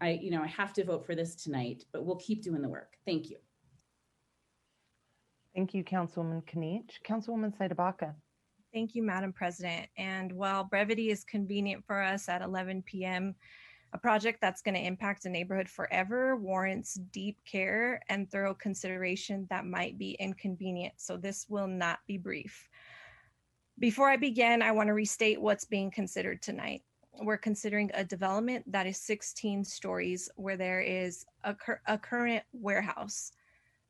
I have to vote for this tonight, but we'll keep doing the work. Thank you. Thank you, Councilwoman Kniech. Councilwoman CdeBaca. Thank you, Madam President. And while brevity is convenient for us at 11 p.m., a project that's going to impact a neighborhood forever warrants deep care and thorough consideration that might be inconvenient. So this will not be brief. Before I begin, I want to restate what's being considered tonight. We're considering a development that is 16 stories where there is a current warehouse.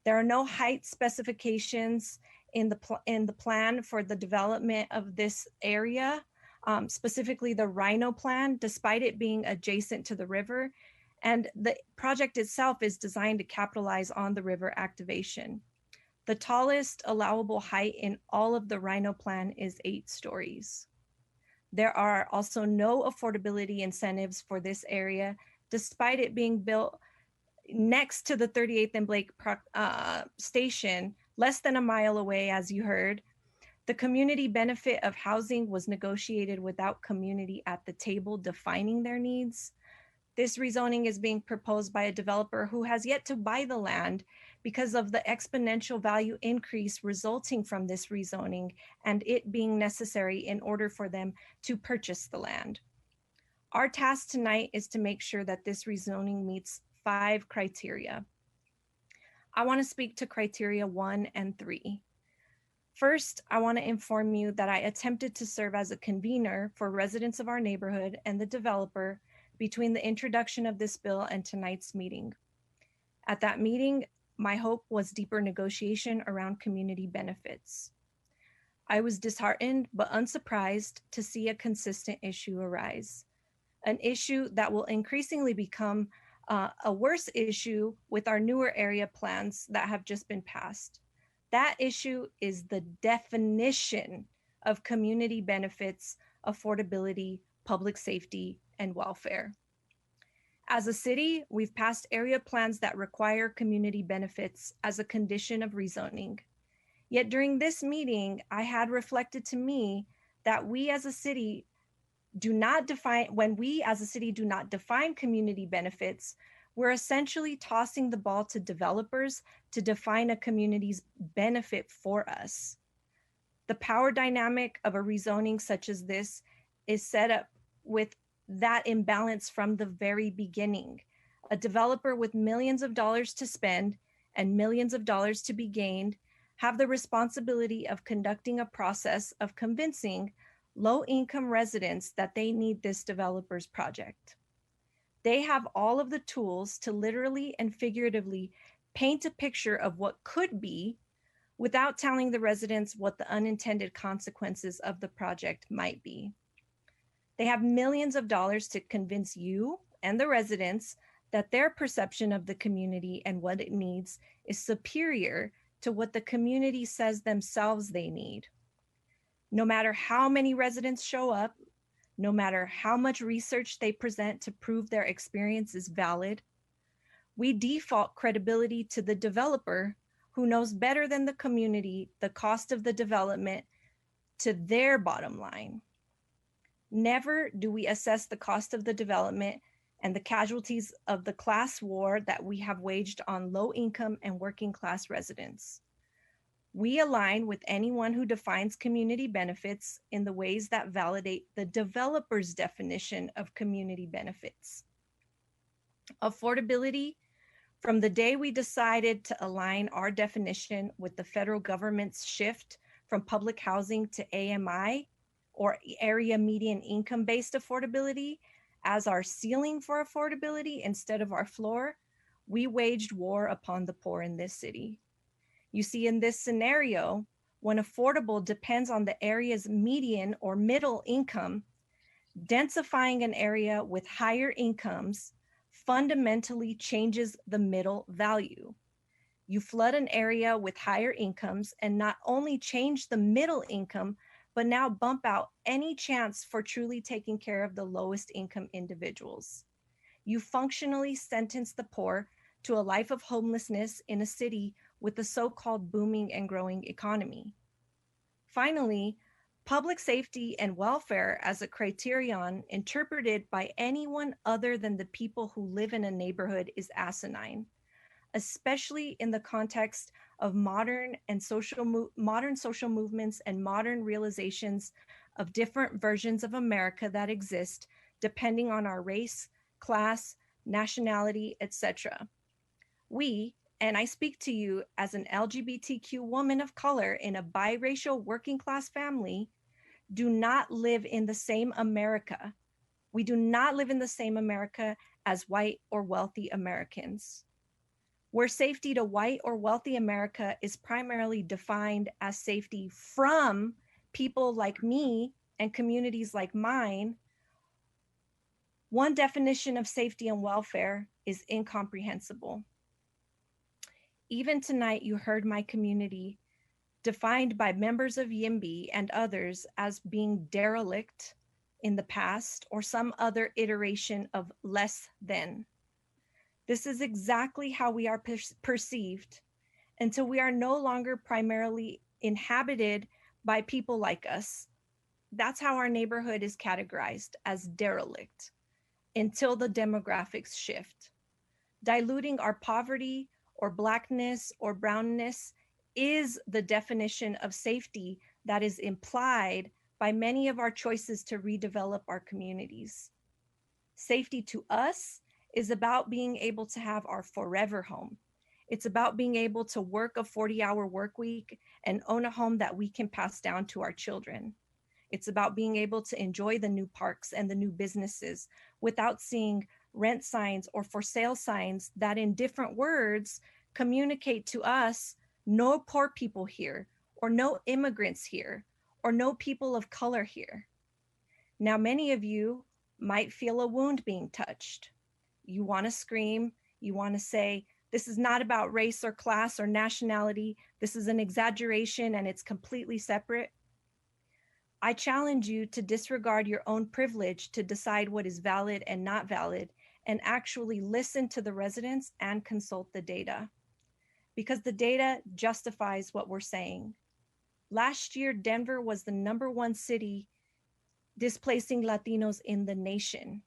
There are no height specifications in the plan for the development of this area, specifically the Rhino plan, despite it being adjacent to the river. And the project itself is designed to capitalize on the river activation. The tallest allowable height in all of the Rhino plan is 8 stories. There are also no affordability incentives for this area, despite it being built next to the 38th and Blake station, less than a mile away, as you heard. The community benefit of housing was negotiated without community at the table defining their needs. This rezoning is being proposed by a developer who has yet to buy the land because of the exponential value increase resulting from this rezoning and it being necessary in order for them to purchase the land. Our task tonight is to make sure that this rezoning meets 5 criteria. I want to speak to criteria 1 and 3. First, I want to inform you that I attempted to serve as a convener for residents of our neighborhood and the developer between the introduction of this bill and tonight's meeting. At that meeting, my hope was deeper negotiation around community benefits. I was disheartened but unsurprised to see a consistent issue arise, an issue that will increasingly become a worse issue with our newer area plans that have just been passed. That issue is the definition of community benefits, affordability, public safety, and welfare. As a city, we've passed area plans that require community benefits as a condition of rezoning. Yet during this meeting, I had reflected to me that we as a city do not define community benefits, we're essentially tossing the ball to developers to define a community's benefit for us. The power dynamic of a rezoning such as this is set up with that imbalance from the very beginning. A developer with millions of dollars to spend and millions of dollars to be gained have the responsibility of conducting a process of convincing low-income residents that they need this developer's project. They have all of the tools to literally and figuratively paint a picture of what could be without telling the residents what the unintended consequences of the project might be. They have millions of dollars to convince you and the residents that their perception of the community and what it needs is superior to what the community says themselves they need. No matter how many residents show up, no matter how much research they present to prove their experience is valid, we default credibility to the developer who knows better than the community the cost of the development to their bottom line. Never do we assess the cost of the development and the casualties of the class war that we have waged on low-income and working-class residents. We align with anyone who defines community benefits in the ways that validate the developer's definition of community benefits. Affordability, from the day we decided to align our definition with the federal government's shift from public housing to AMI, or area median income-based affordability, as our ceiling for affordability instead of our floor, we waged war upon the poor in this city. You see, in this scenario, when affordable depends on the area's median or middle income, densifying an area with higher incomes fundamentally changes the middle value. You flood an area with higher incomes and not only change the middle income, but now bump out any chance for truly taking care of the lowest income individuals. You functionally sentence the poor to a life of homelessness in a city with a so-called booming and growing economy. Finally, Public safety and welfare as a criterion interpreted by anyone other than the people who live in a neighborhood is asinine, especially in the context of modern social movements and modern realizations of different versions of America that exist depending on our race, class, nationality, etc. We, and I speak to you as an LGBTQ woman of color in a biracial working class family, do not live in the same America. We do not live in the same America as white or wealthy Americans. Where safety to white or wealthy America is primarily defined as safety from people like me and communities like mine, one definition of safety and welfare is incomprehensible. Even tonight, you heard my community defined by members of YIMBY and others as being derelict in the past or some other iteration of less than. This is exactly how we are perceived until we are no longer primarily inhabited by people like us. That's how our neighborhood is categorized, as derelict, until the demographics shift. Diluting our poverty or Blackness or brownness is the definition of safety that is implied by many of our choices to redevelop our communities. Safety to us is about being able to have our forever home. It's about being able to work a 40-hour work week and own a home that we can pass down to our children. It's about being able to enjoy the new parks and the new businesses without seeing rent signs or for sale signs that in different words communicate to us no poor people here, or no immigrants here, or no people of color here. Now, many of you might feel a wound being touched. You want to scream, you want to say, this is not about race or class or nationality. This is an exaggeration and it's completely separate. I challenge you to disregard your own privilege to decide what is valid and not valid, and actually listen to the residents and consult the data. Because the data justifies what we're saying. Last year, Denver was the #1 city displacing Latinos in the nation.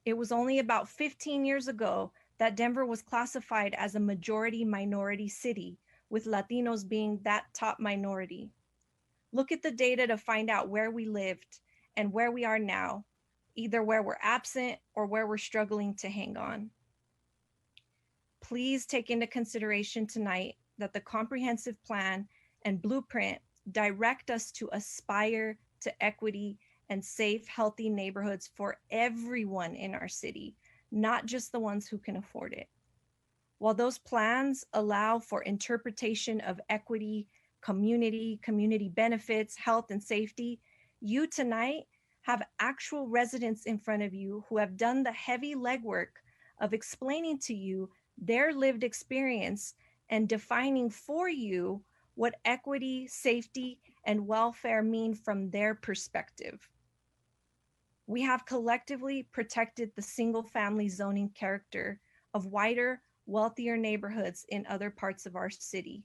It was only about 15 years ago that Denver was classified as a majority minority city, with Latinos being that top minority. Look at the data to find out where we lived and where we are now, either where we're absent or where we're struggling to hang on. Please take into consideration tonight that the comprehensive plan and blueprint direct us to aspire to equity and safe, healthy neighborhoods for everyone in our city, not just the ones who can afford it. While those plans allow for interpretation of equity, community benefits, health, and safety, you tonight have actual residents in front of you who have done the heavy legwork of explaining to you their lived experience and defining for you what equity, safety, and welfare mean from their perspective. We have collectively protected the single-family zoning character of whiter, wealthier neighborhoods in other parts of our city.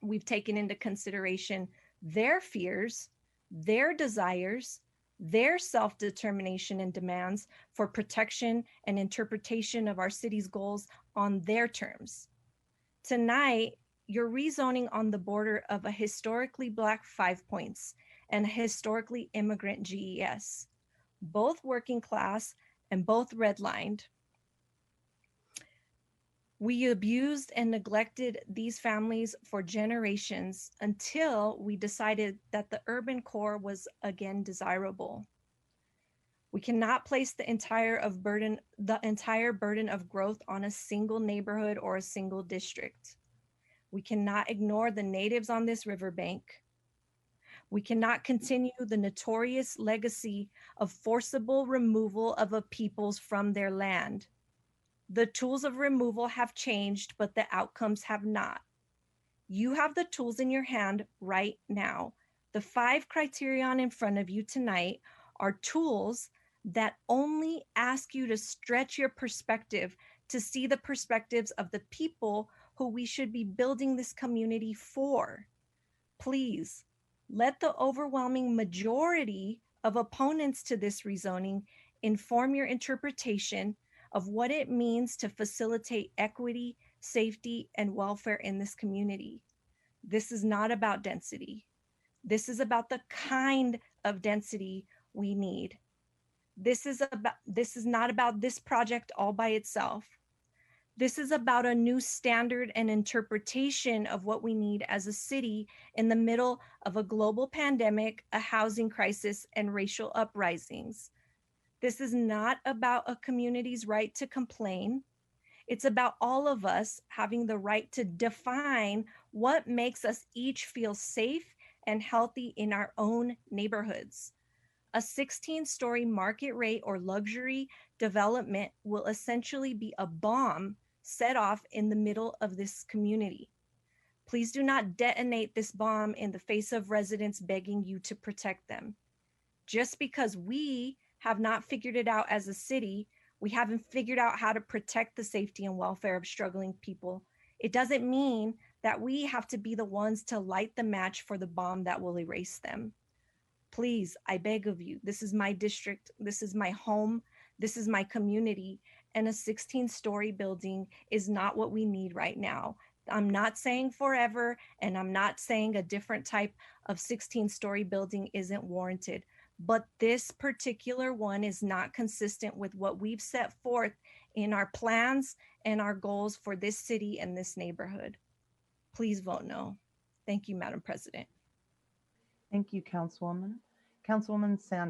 We've taken into consideration their fears, their desires, their self-determination and demands for protection and interpretation of our city's goals on their terms. Tonight, you're rezoning on the border of a historically Black 5 Points and a historically immigrant GES, both working class and both redlined. We abused and neglected these families for generations until we decided that the urban core was again desirable. We cannot place the entire burden of growth on a single neighborhood or a single district. We cannot ignore the natives on this riverbank. We cannot continue the notorious legacy of forcible removal of a peoples from their land. The tools of removal have changed, but the outcomes have not. You have the tools in your hand right now. The 5 criterion in front of you tonight are tools that only ask you to stretch your perspective to see the perspectives of the people who we should be building this community for. Please Let the overwhelming majority of opponents to this rezoning inform your interpretation of what it means to facilitate equity, safety, and welfare in this community. This is not about density. This is about the kind of density we need. This is not about this project all by itself. This is about a new standard and interpretation of what we need as a city in the middle of a global pandemic, a housing crisis, and racial uprisings. This is not about a community's right to complain. It's about all of us having the right to define what makes us each feel safe and healthy in our own neighborhoods. A 16-story market rate or luxury development will essentially be a bomb set off in the middle of this community. Please do not detonate this bomb in the face of residents begging you to protect them. Just because we have not figured it out as a city, we haven't figured out how to protect the safety and welfare of struggling people, it doesn't mean that we have to be the ones to light the match for the bomb that will erase them. Please, I beg of you, this is my district, this is my home, this is my community, and a 16-story building is not what we need right now. I'm not saying forever, and I'm not saying a different type of 16-story building isn't warranted, but this particular one is not consistent with what we've set forth in our plans and our goals for this city and this neighborhood. Please vote no. Thank you, Madam President. Thank you, Councilwoman. Councilwoman Sando.